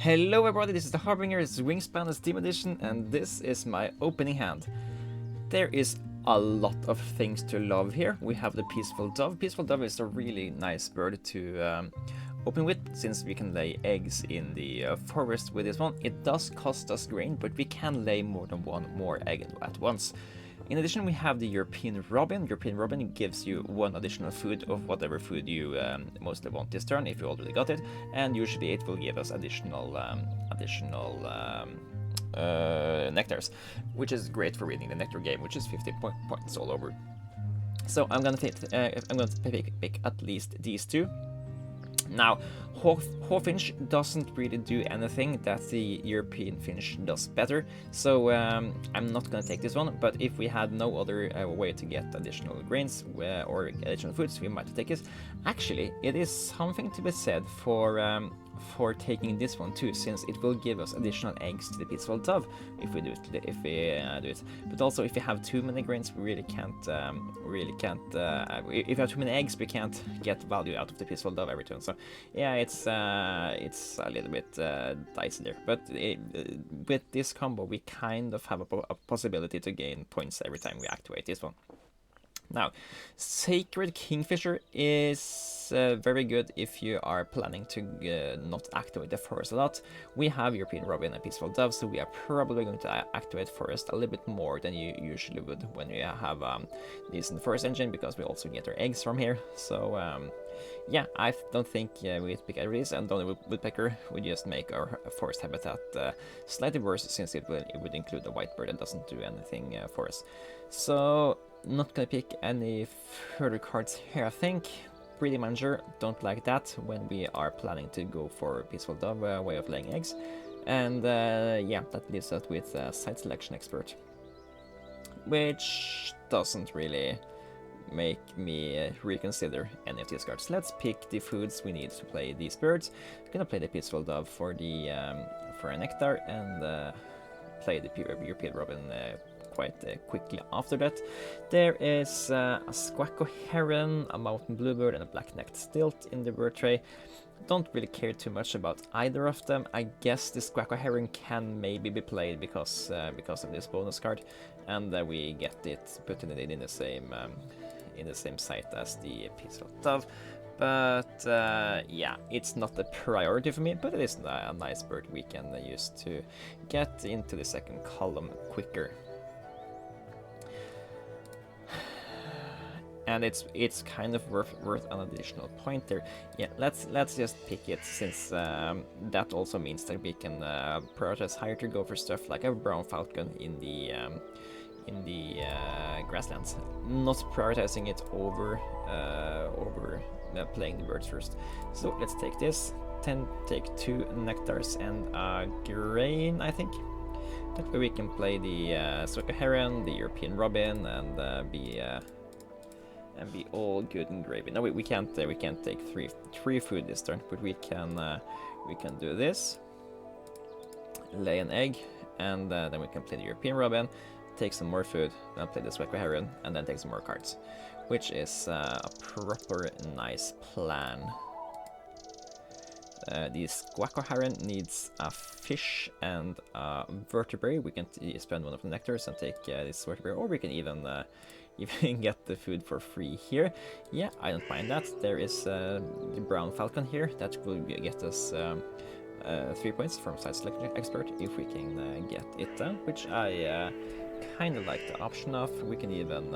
Hello everybody, this is the Harbinger, it's Wingspan Steam Edition, and this is my opening hand. There is a lot of things to love here. We have the Peaceful Dove. Peaceful Dove is a really nice bird to open with, since we can lay eggs in the forest with this one. It does cost us grain, but we can lay more than one more egg at once. In addition, we have the European Robin. European Robin gives you one additional food of whatever food you mostly want this turn, if you already got it, and usually it will give us additional nectars, which is great for winning the nectar game, which is 50 points all over. So I'm gonna pick at least these two. Now, Hawfinch doesn't really do anything that the European finch does better, so I'm not gonna take this one, but if we had no other way to get additional grains or additional foods, we might take it. Actually, it is something to be said for taking this one too, since it will give us additional eggs to the Peaceful Dove if we do it. But also, if we have too many grains, we really can't. If we have too many eggs, we can't get value out of the Peaceful Dove every turn. So yeah, it's a little bit dicey there. But with this combo, we kind of have a possibility to gain points every time we activate this one. Now, Sacred Kingfisher is very good if you are planning to not activate the forest a lot. We have European Robin and Peaceful Dove, so we are probably going to activate forest a little bit more than you usually would when you have these in the forest engine, because we also get our eggs from here. So yeah, I don't think we pick every these, and only woodpecker would just make our forest habitat slightly worse, since it would include a white bird that doesn't do anything for us. So not gonna pick any further cards here, I think. Breeding Manager, don't like that when we are planning to go for Peaceful Dove way of laying eggs. And yeah, that leaves us with Site Selection Expert, which doesn't really make me reconsider any of these cards. Let's pick the foods we need to play these birds. I'm gonna play the Peaceful Dove for the for a nectar, and play the European Robin quite quickly after that. There is a Squacko Heron, a Mountain Bluebird, and a Black-necked Stilt in the bird tray. Don't really care too much about either of them. I guess the Squacko Heron can maybe be played because of this bonus card, and we get it put in the same site as the Peaceful Dove. But yeah, it's not a priority for me, but it is a nice bird we can use to get into the second column quicker. And it's kind of worth an additional point there. Yeah, let's just pick it, since that also means that we can prioritize higher to go for stuff like a brown falcon in the grasslands, not prioritizing it over playing the birds first. So let's take this. Take 2 nectars and a grain, I think. That way we can play the Squacko Heron, the European Robin, and be all good and gravy. No, we can't take three food this turn, but we can do this, lay an egg, and then we can play the European Robin, take some more food, then play the Squacko Heron, and then take some more cards, which is a proper nice plan. The Squacko Heron needs a fish and a vertebrae. We can spend one of the nectars and take this vertebrae, or we can even get the food for free here. Yeah, I don't mind that. There is the brown falcon here that will get us 3 points from Site Selection Expert if we can get it done, which I kind of like the option of. We can even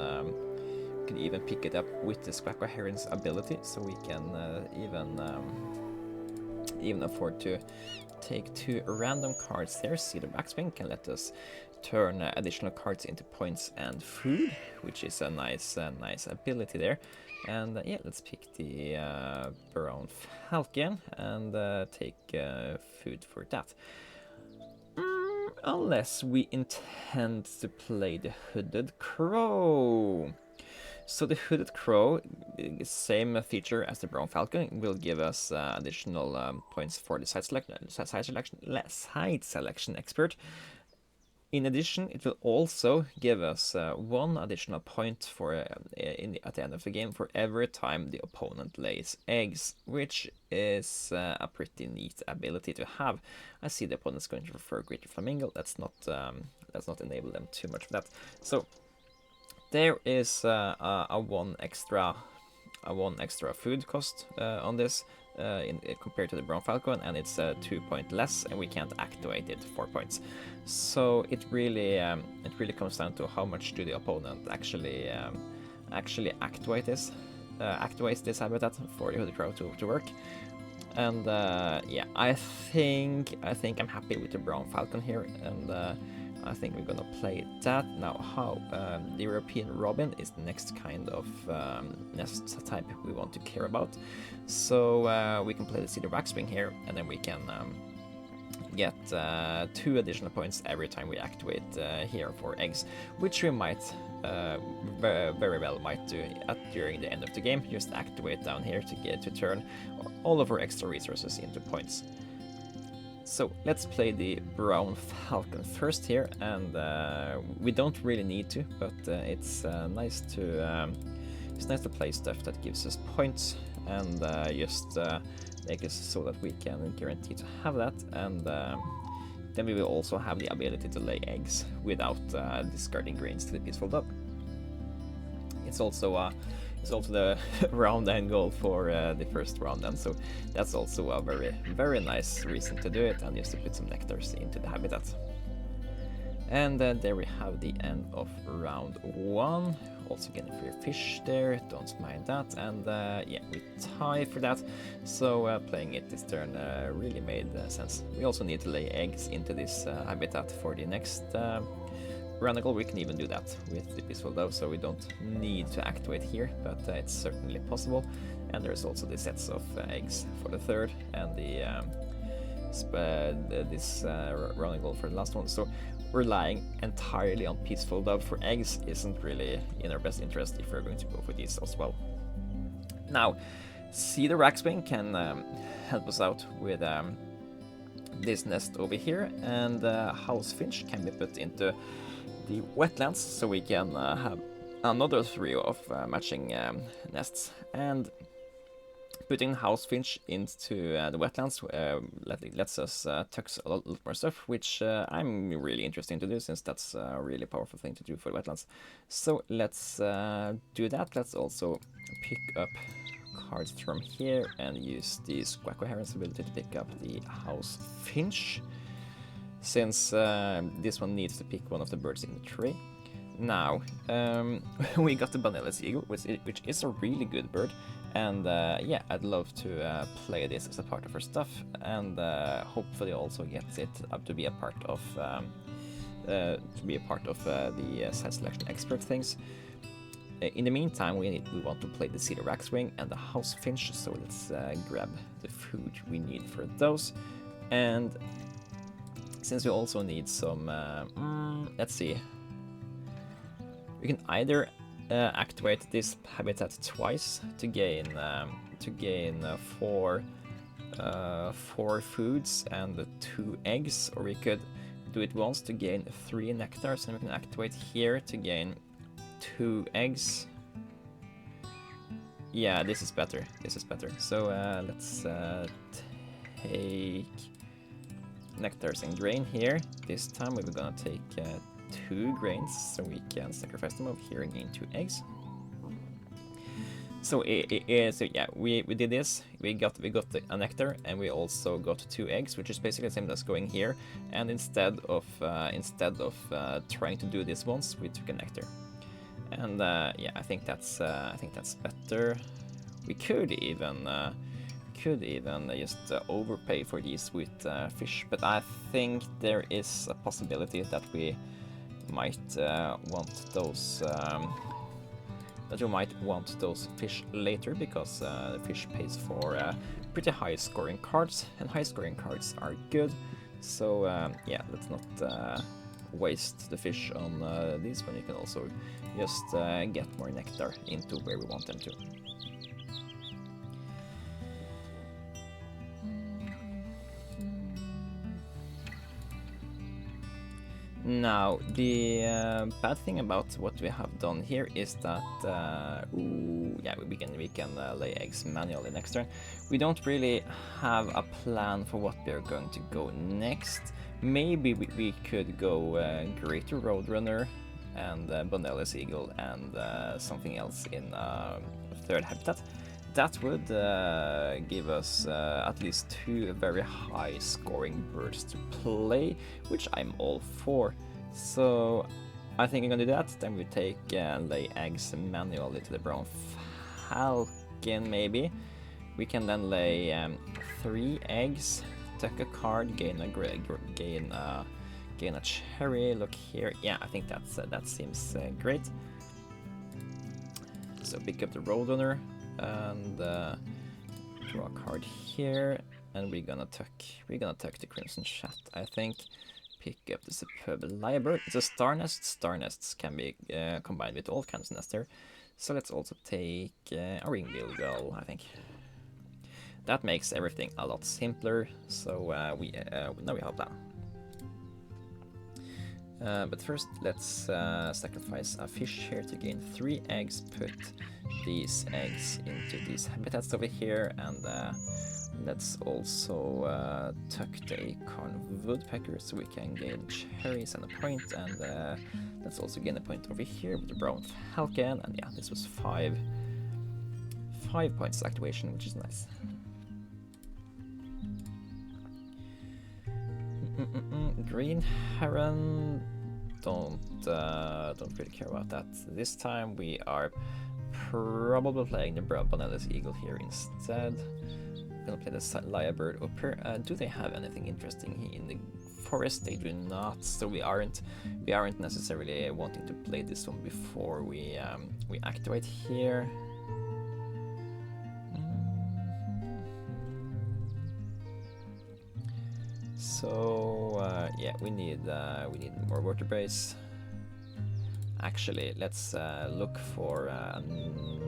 pick it up with the Squacko Heron's ability, so we can even afford to take 2 random cards there. Cedar Backswing can let us turn additional cards into points and food, which is a nice ability there. And yeah, let's pick the brown falcon and take food for that. Unless we intend to play the Hooded Crow. So the Hooded Crow, same feature as the brown falcon, will give us additional points for the site selection expert. In addition, it will also give us 1 additional point for at the end of the game for every time the opponent lays eggs, which is a pretty neat ability to have. I see the opponent's going to prefer greater flamingo. Let's not enable them too much for that. So there is a one extra food cost on this. Compared to the brown falcon, and it's 2 points less, and we can't activate it 4 points. So it really comes down to how much do the opponent actually activates this habitat for the hooded crow to work. And yeah, I think I'm happy with the brown falcon here, and I think we're gonna play that. Now, how the European robin is the next kind of nest type we want to care about. So we can play the cedar waxwing here, and then we can get 2 additional points every time we activate here for eggs, which we might very well might do during the end of the game. Just activate down here to turn all of our extra resources into points. So let's play the brown falcon first here, and we don't really need to, but it's nice to play stuff that gives us points, and just make it so that we can guarantee to have that, and then we will also have the ability to lay eggs without discarding grains to the peaceful dove. It's also the round end goal for the first round, and so that's also a very nice reason to do it, and just to put some nectars into the habitat. And there we have the end of round 1. Also getting free fish there, don't mind that, and yeah, we tie for that. So playing it this turn really made sense. We also need to lay eggs into this habitat for the next Radical. We can even do that with the peaceful dove, so we don't need to activate here, but it's certainly possible. And there's also the sets of eggs for the third, and this Radical for the last one. So relying entirely on peaceful dove for eggs isn't really in our best interest if we're going to go for these as well. Now, cedar waxwing can help us out with this nest over here, and house finch can be put into the wetlands, so we can have another trio of matching nests. And putting house finch into the wetlands lets us tuck a lot more stuff, which I'm really interested to do, since that's a really powerful thing to do for the wetlands. So let's do that. Let's also pick up cards from here and use the Squacko Heron's ability to pick up the house finch, since this one needs to pick one of the birds in the tree. Now, we got the Vanilla Seagull, which is a really good bird, and yeah, I'd love to play this as a part of our stuff, and hopefully also gets it up to be a part of the site selection expert things. In the meantime, we want to play the cedar waxwing and the house finch, so let's grab the food we need for those. And since we also need some, let's see, we can either activate this habitat twice to gain 4 foods and 2 eggs, or we could do it once to gain 3 nectars, and we can activate here to gain 2 eggs. Yeah, this is better. So let's take nectars and grain here. This time we're gonna take 2 grains, so we can sacrifice them over here and gain 2 eggs. So so yeah, we did this. We got a nectar, and we also got 2 eggs, which is basically the same as going here. And instead of trying to do this once, we took a nectar. And yeah, I think that's better. We could even just overpay for these with fish, but I think there is a possibility that we might want those fish later, because the fish pays for pretty high scoring cards, and high scoring cards are good. So yeah, let's not waste the fish on these, when you can also just get more nectar into where we want them to. Now, the bad thing about what we have done here is that, yeah, we can lay eggs manually next turn. We don't really have a plan for what we are going to go next. Maybe we could go Greater Roadrunner and Bonelli's Eagle and something else in third habitat. That would give us at least 2 very high scoring birds to play, which I'm all for. So I think I'm gonna do that. Then we take lay eggs manually to the brown falcon maybe. We can then lay 3 eggs, tuck a card, gain a cherry. Look here. Yeah, I think that seems great. So pick up the Roadrunner and draw a card here, and we're gonna tuck the Crimson Chat, I think. Pick up the Superb Lyrebird. It's a star nest. Star nests can be combined with all kinds of nests. So let's also take a Ringbill Gull, I think. That makes everything a lot simpler. So now we hop down. But first, let's sacrifice a fish here to gain 3 eggs. Put these eggs into these habitats over here, and let's also tuck the acorn woodpecker so we can gain cherries and a point, and let's also gain a point over here with the brown falcon. And yeah, this was 5 points activation, which is nice. Green heron, don't really care about that. This time we are probably playing the Bonelli's Eagle here instead. I'm gonna play the Lyrebird up here. Do they have anything interesting in the forest? They do not, so we aren't necessarily wanting to play this one before we activate here. So yeah, we need more vertebrates. Actually, let's look for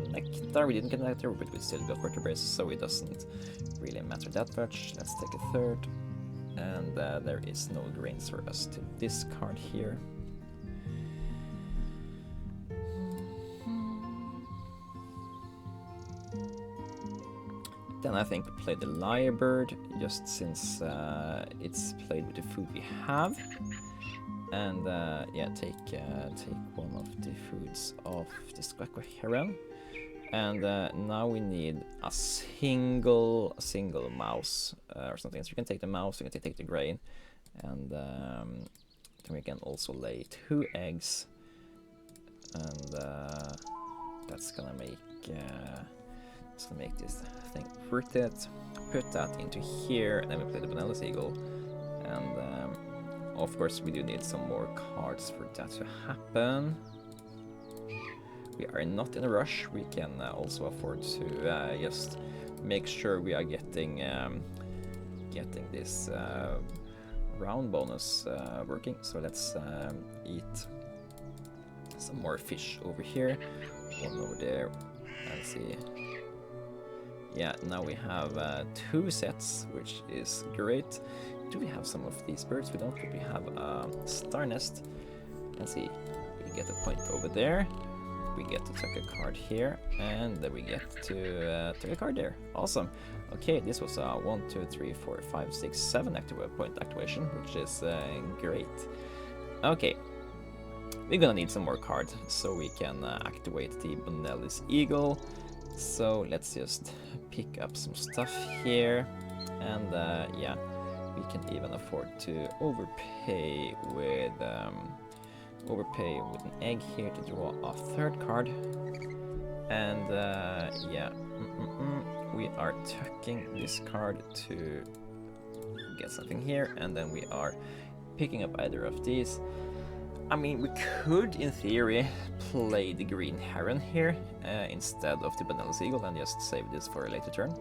nectar. We didn't get nectar, but we still got vertebrates, so it doesn't really matter that much. Let's take a third, and there is no grains for us to discard here. Then I think we play the Lyrebird, just since it's played with the food we have. And yeah, take one of the foods of the Squawka Heron. And now we need a single mouse or something. So you can take the mouse, you can take the grain, and then we can also lay 2 eggs. And that's gonna make this thing worth it. Put that into here, and then we play the Bonelli's Eagle. And of course, we do need some more cards for that to happen. We are not in a rush. We can also afford to just make sure we are getting this round bonus working. So let's eat some more fish over here, one over there, and see. Yeah, now we have 2 sets, which is great. Do we have some of these birds? We don't, but we have a star nest. Let's see, we get a point over there. We get to tuck a card here, and then we get to tuck a card there. Awesome. Okay, this was a 1, 2, 3, 4, 5, 6, 7 point activation, which is great. Okay, we're gonna need some more cards so we can activate the Bonelli's Eagle. So let's just pick up some stuff here, and yeah, we can even afford to overpay with an egg here to draw a 3rd card. And yeah, we are tucking this card to get something here, and then we are picking up either of these. I mean, we could, in theory, play the Green Heron here instead of the Bonelli's Eagle and just save this for a later turn.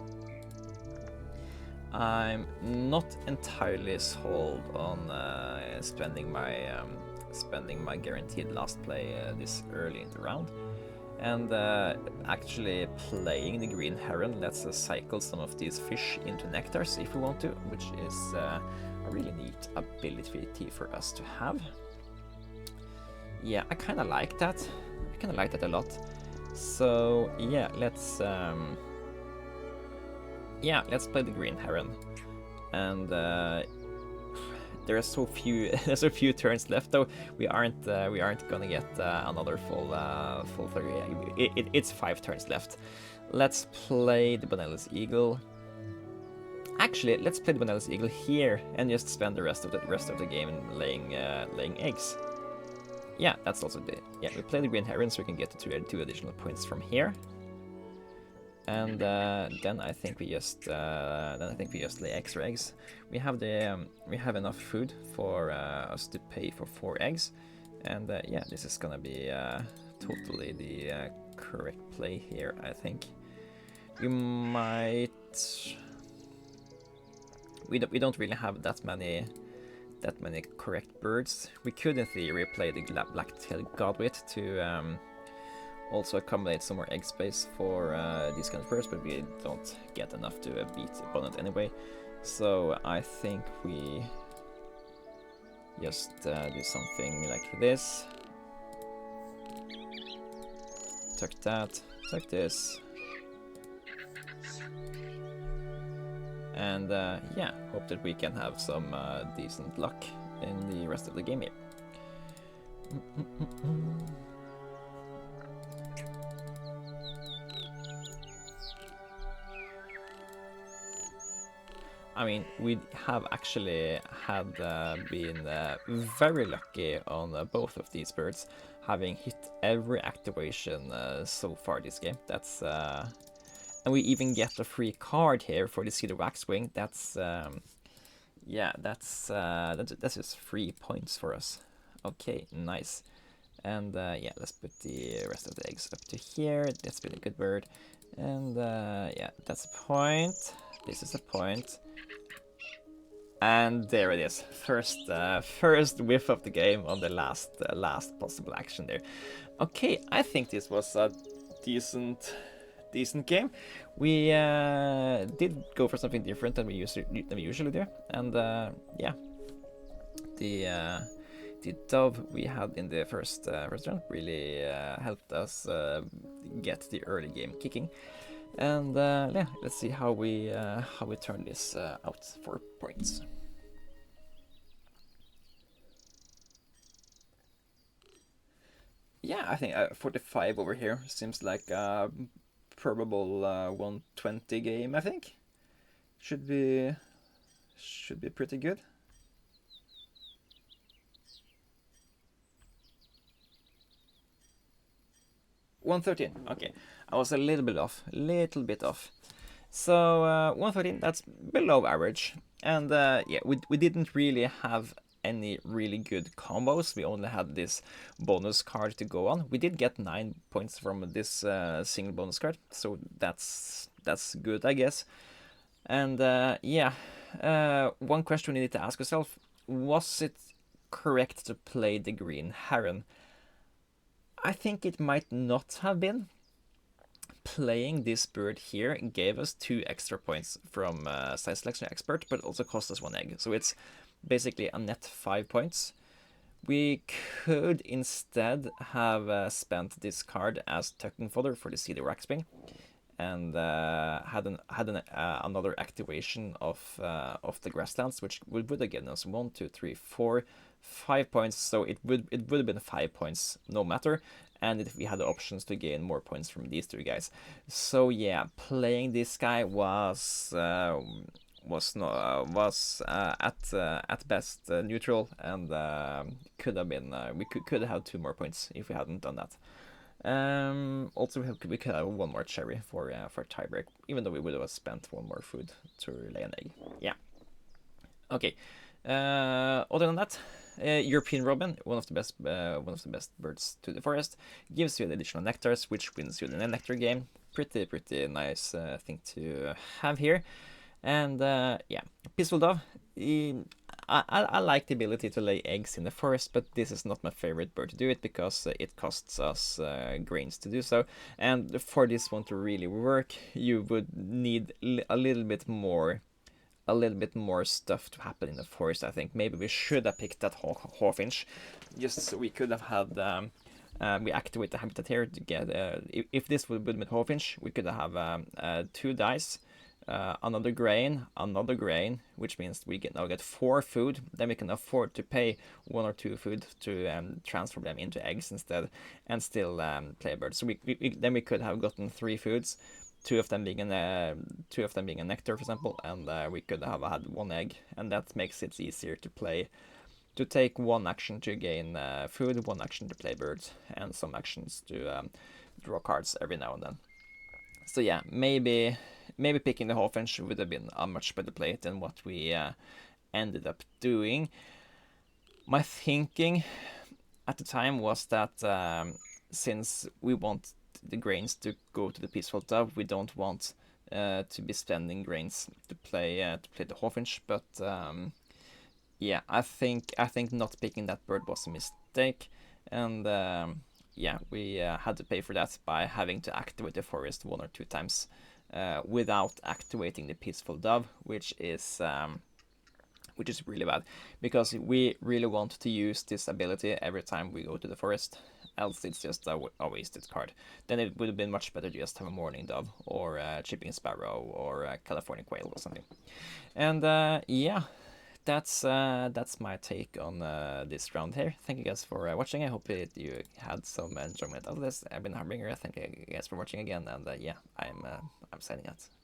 I'm not entirely sold on spending my guaranteed last play this early in the round. And actually playing the Green Heron lets us cycle some of these fish into nectars if we want to, which is a really neat ability for us to have. Yeah, I kind of like that. I kind of like that a lot. So yeah, let's play the green heron. And there are so few there's so few turns left though. We aren't gonna get another full 30. It's 5 turns left. Let's play the Bonelli's Eagle. Actually, let's play the Bonelli's Eagle here and just spend the rest of the game laying eggs. Yeah, that's also the we play the green heron so we can get the two additional points from here. And then I think we just lay extra eggs. We have enough food for us to pay for 4 eggs, and yeah, this is gonna be totally the correct play here. I think we might. We don't really have that many correct birds. We could in theory play the black-tailed godwit to also accommodate some more egg space for these kind of birds, but we don't get enough to beat the opponent anyway. So I think we just do something like this. Tuck that, tuck this. And yeah, hope that we can have some decent luck in the rest of the game here. I mean, we have actually had been very lucky on both of these birds, having hit every activation so far this game. That's and we even get a free card here for the Cedar Waxwing. That's yeah, that's just 3 points for us. Okay, nice. And yeah, let's put the rest of the eggs up to here. That's been a good bird. And yeah, that's a point. This is a point. And there it is. First whiff of the game on the last possible action there. Okay, I think this was a decent game. We did go for something different than we usually do, and yeah, the dove we had in the first round really helped us get the early game kicking. And yeah, let's see how we turn this out for points. Yeah, I think 45 over here seems like a probable 120 game. I think should be pretty good. $113. Okay, I was a little bit off. So 113, that's below average. And yeah, we didn't really have any really good combos. We only had this bonus card to go on. We did get 9 points from this single bonus card, so that's good, I guess. And yeah, one question you need to ask yourself: was it correct to play the green heron? I think it might not have been. Playing this bird here gave us 2 extra points from Site Selection Expert, but also cost us 1 egg. So it's basically a net 5 points. We could instead have spent this card as tucking fodder for the Cedar Waxwing, and had another activation of the grasslands, which would have given us 1, 2, 3, 4, 5 points. So it would have been 5 points no matter. And if we had the options to gain more points from these 2 guys. So yeah, playing this guy was at best neutral, and could have been we could have had 2 more points if we hadn't done that. Also we could have 1 more cherry for tiebreak, even though we would have spent 1 more food to lay an egg. Yeah. Okay. Other than that, European robin, one of the best birds to the forest, gives you the additional nectars, which wins you the nectar game. Pretty nice thing to have here. And yeah, peaceful dove. I like the ability to lay eggs in the forest, but this is not my favorite bird to do it because it costs us grains to do so. And for this one to really work, you would need a little bit more a little bit more stuff to happen in the forest. I think maybe we should have picked that hawfinch, just so we could have had we activate the habitat here to get. If this would have been hawfinch, we could have 2 dice, another grain, which means we now get 4 food. Then we can afford to pay 1 or 2 food to transform them into eggs instead, and still play birds. So then we could have gotten 3 foods, 2 of them being a nectar, for example, and we could have had 1 egg, and that makes it easier to play. To take 1 action to gain food, 1 action to play birds, and some actions to draw cards every now and then. So yeah, maybe picking the hawfinch would have been a much better play than what we ended up doing. My thinking at the time was that since we want the grains to go to the peaceful dove, we don't want to be spending grains to play the hawfinch, but yeah, I think not picking that bird was a mistake, and yeah, we had to pay for that by having to activate the forest 1 or 2 times without activating the peaceful dove, which is really bad, because we really want to use this ability every time we go to the forest, else it's just a wasted card. Then it would have been much better to just have a mourning dove, or a chipping sparrow, or a California quail or something. And yeah, that's my take on this round here. Thank you guys for watching. I hope you had some enjoyment out of this. I've been Harbinger. Thank you guys for watching again, and yeah, I'm signing out.